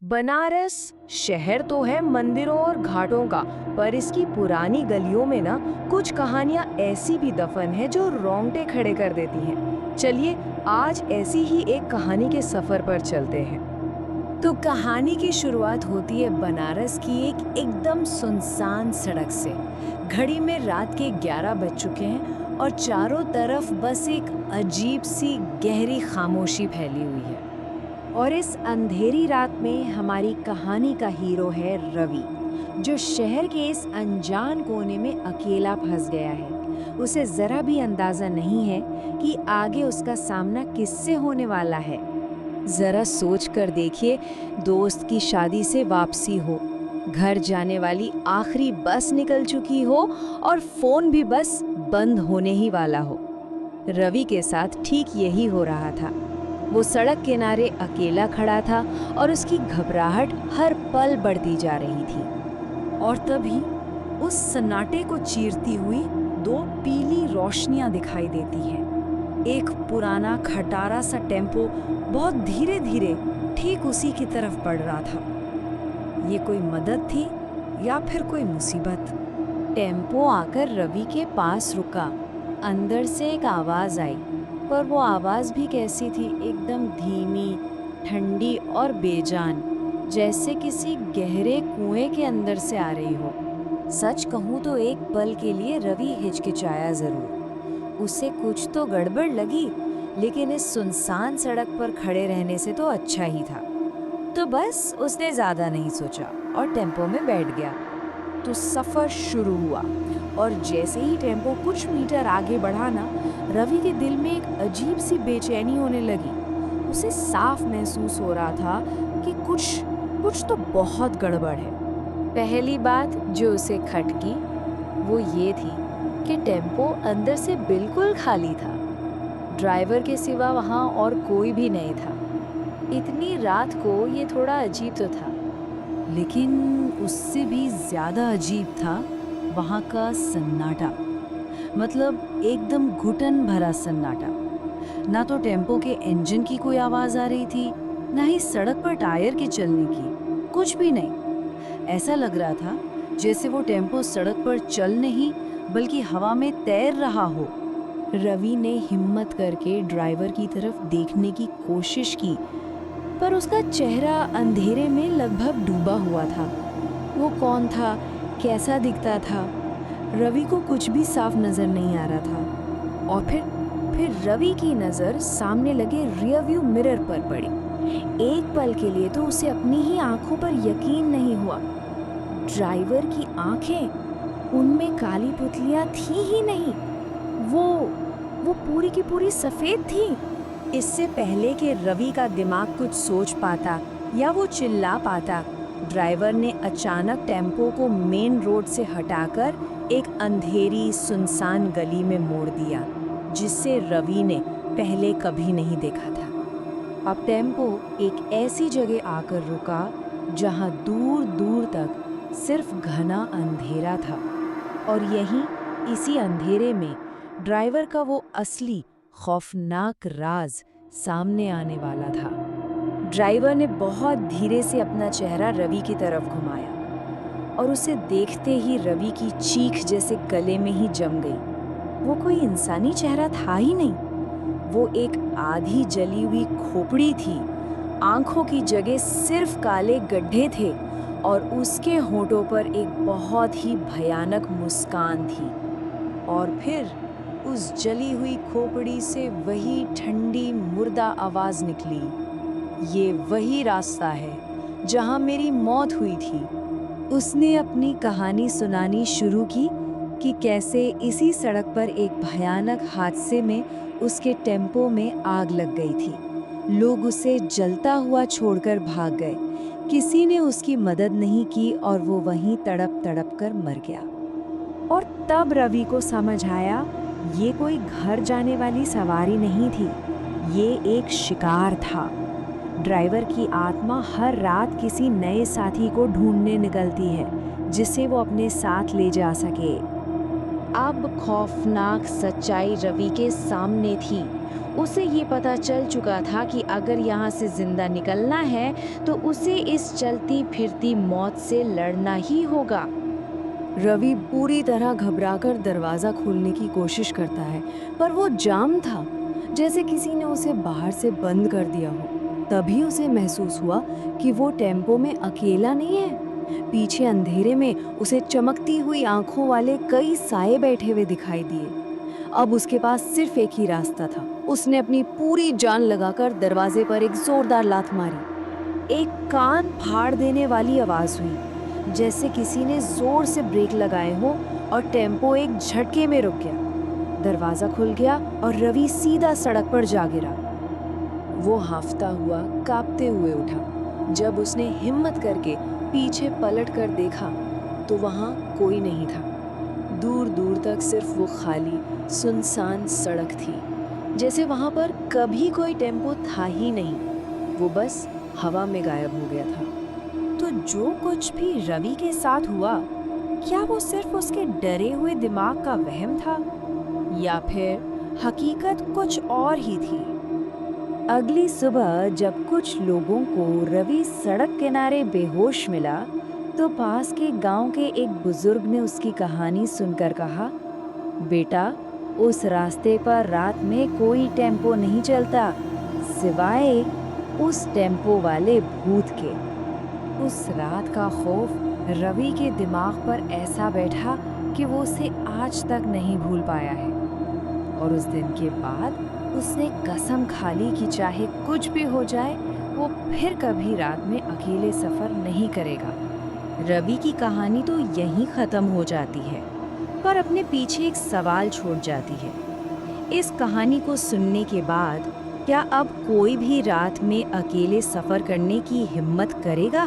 बनारस शहर तो है मंदिरों और घाटों का, पर इसकी पुरानी गलियों में ना कुछ कहानियां ऐसी भी दफन है जो रोंगटे खड़े कर देती हैं। चलिए आज ऐसी ही एक कहानी के सफर पर चलते हैं। तो कहानी की शुरुआत होती है बनारस की एक एकदम सुनसान सड़क से। घड़ी में रात के 11 बज चुके हैं और चारों तरफ बस एक अजीब सी गहरी खामोशी फैली हुई है। और इस अंधेरी रात में हमारी कहानी का हीरो है रवि, जो शहर के इस अनजान कोने में अकेला फंस गया है। उसे जरा भी अंदाजा नहीं है कि आगे उसका सामना किससे होने वाला है। जरा सोच कर देखिए, दोस्त की शादी से वापसी हो, घर जाने वाली आखिरी बस निकल चुकी हो और फोन भी बस बंद होने ही वाला हो। रवि के साथ ठीक यही हो रहा था। वो सड़क किनारे अकेला खड़ा था और उसकी घबराहट हर पल बढ़ती जा रही थी। और तभी उस सन्नाटे को चीरती हुई दो पीली रोशनियां दिखाई देती हैं। एक पुराना खटारा सा टेम्पो बहुत धीरे धीरे ठीक उसी की तरफ बढ़ रहा था। ये कोई मदद थी या फिर कोई मुसीबत? टेम्पो आकर रवि के पास रुका। अंदर से एक आवाज आई, पर वो आवाज भी कैसी थी, एकदम धीमी, ठंडी और बेजान, जैसे किसी गहरे कुएं के अंदर से आ रही हो। सच कहूं तो एक पल के लिए रवि हिचकिचाया जरूर। उसे कुछ तो गड़बड़ लगी, लेकिन इस सुनसान सड़क पर खड़े रहने से तो अच्छा ही था। तो बस उसने ज्यादा नहीं सोचा और टेम्पो में बैठ गया। तो सफर शुरू हुआ और जैसे ही टेम्पो कुछ मीटर आगे बढ़ा ना, रवि के दिल में एक अजीब सी बेचैनी होने लगी। उसे साफ महसूस हो रहा था कि कुछ तो बहुत गड़बड़ है। पहली बात जो उसे खटकी वो ये थी कि टेम्पो अंदर से बिल्कुल खाली था। ड्राइवर के सिवा वहाँ और कोई भी नहीं था। इतनी रात को ये थोड़ा अजीब तो था, लेकिन उससे भी ज्यादा अजीब था वहाँ का सन्नाटा। मतलब एकदम घुटन भरा सन्नाटा। ना तो टेम्पो के इंजन की कोई आवाज आ रही थी, ना ही सड़क पर टायर के चलने की, कुछ भी नहीं। ऐसा लग रहा था जैसे वो टेम्पो सड़क पर चल नहीं बल्कि हवा में तैर रहा हो। रवि ने हिम्मत करके ड्राइवर की तरफ देखने की कोशिश की, पर उसका चेहरा अंधेरे में लगभग डूबा हुआ था। वो कौन था, कैसा दिखता था, रवि को कुछ भी साफ नजर नहीं आ रहा था। और फिर रवि की नजर सामने लगे रियर व्यू मिरर पर पड़ी। एक पल के लिए तो उसे अपनी ही आंखों पर यकीन नहीं हुआ। ड्राइवर की आंखें, उनमें काली पुतलियां थी ही नहीं, वो पूरी की पूरी सफेद थी। इससे पहले कि रवि का दिमाग कुछ सोच पाता या वो चिल्ला पाता, ड्राइवर ने अचानक टेम्पो को मेन रोड से हटाकर एक अंधेरी सुनसान गली में मोड़ दिया, जिससे रवि ने पहले कभी नहीं देखा था। अब टेम्पो एक ऐसी जगह आकर रुका जहां दूर दूर तक सिर्फ घना अंधेरा था। और यहीं इसी अंधेरे में ड्राइवर का वो असली खौफनाक राज सामने आने वाला था। ड्राइवर ने बहुत धीरे से अपना चेहरा रवि की तरफ घुमाया और उसे देखते ही रवि की चीख जैसे गले में ही जम गई। वो कोई इंसानी चेहरा था ही नहीं, वो एक आधी जली हुई खोपड़ी थी। आंखों की जगह सिर्फ काले गड्ढे थे और उसके होठों पर एक बहुत ही भयानक मुस्कान थी। और फिर उस जली हुई खोपड़ी से वही ठंडी मुर्दा आवाज निकली, ये वही रास्ता है जहां मेरी मौत हुई थी। उसने अपनी कहानी सुनानी शुरू की कि कैसे इसी सड़क पर एक भयानक हादसे में उसके टेम्पो में आग लग गई थी। लोग उसे जलता हुआ छोड़कर भाग गए। किसी ने उसकी मदद नहीं की और वो वहीं तड़प तड़प कर मर गया। और तब रवि को समझ आया, ये कोई घर जाने वाली सवारी नहीं थी, ये एक शिकार था। ड्राइवर की आत्मा हर रात किसी नए साथी को ढूंढने निकलती है, जिसे वो अपने साथ ले जा सके। अब खौफनाक सच्चाई रवि के सामने थी। उसे ये पता चल चुका था कि अगर यहाँ से जिंदा निकलना है तो उसे इस चलती फिरती मौत से लड़ना ही होगा। रवि पूरी तरह घबराकर दरवाजा खोलने की कोशिश करता है, पर वो जाम था, जैसे किसी ने उसे बाहर से बंद कर दिया हो। तभी उसे महसूस हुआ कि वो टेम्पो में अकेला नहीं है। पीछे अंधेरे में उसे चमकती हुई आंखों वाले कई साए बैठे हुए दिखाई दिए। अब उसके पास सिर्फ एक ही रास्ता था। उसने अपनी पूरी जान लगाकर दरवाजे पर एक जोरदार लात मारी। एक कान फाड़ देने वाली आवाज हुई, जैसे किसी ने जोर से ब्रेक लगाए हो, और टेम्पो एक झटके में रुक गया। दरवाजा खुल गया और रवि सीधा सड़क पर जा गिरा। वो हांफता हुआ, कांपते हुए उठा। जब उसने हिम्मत करके पीछे पलट कर देखा तो वहां कोई नहीं था। दूर दूर तक सिर्फ वो खाली सुनसान सड़क थी, जैसे वहां पर कभी कोई टेम्पो था ही नहीं। वो बस हवा में गायब हो गया था। तो जो कुछ भी रवि के साथ हुआ, क्या वो सिर्फ उसके डरे हुए दिमाग का वहम था, या फिर हकीकत कुछ और ही थी? अगली सुबह जब कुछ लोगों को रवि सड़क किनारे बेहोश मिला, तो पास के गांव के एक बुजुर्ग ने उसकी कहानी सुनकर कहा, बेटा, उस रास्ते पर रात में कोई टेम्पो नहीं चलता, सिवाय उस टेम्पो वाले भूत के। उस रात का खौफ रवि के दिमाग पर ऐसा बैठा कि वो उसे आज तक नहीं भूल पाया है। और उस दिन के बाद उसने कसम खा ली कि चाहे कुछ भी हो जाए, वो फिर कभी रात में अकेले सफर नहीं करेगा। रवि की कहानी तो यहीं खत्म हो जाती है, पर अपने पीछे एक सवाल छोड़ जाती है। इस कहानी को सुनने के बाद क्या अब कोई भी रात में अकेले सफर करने की हिम्मत करेगा?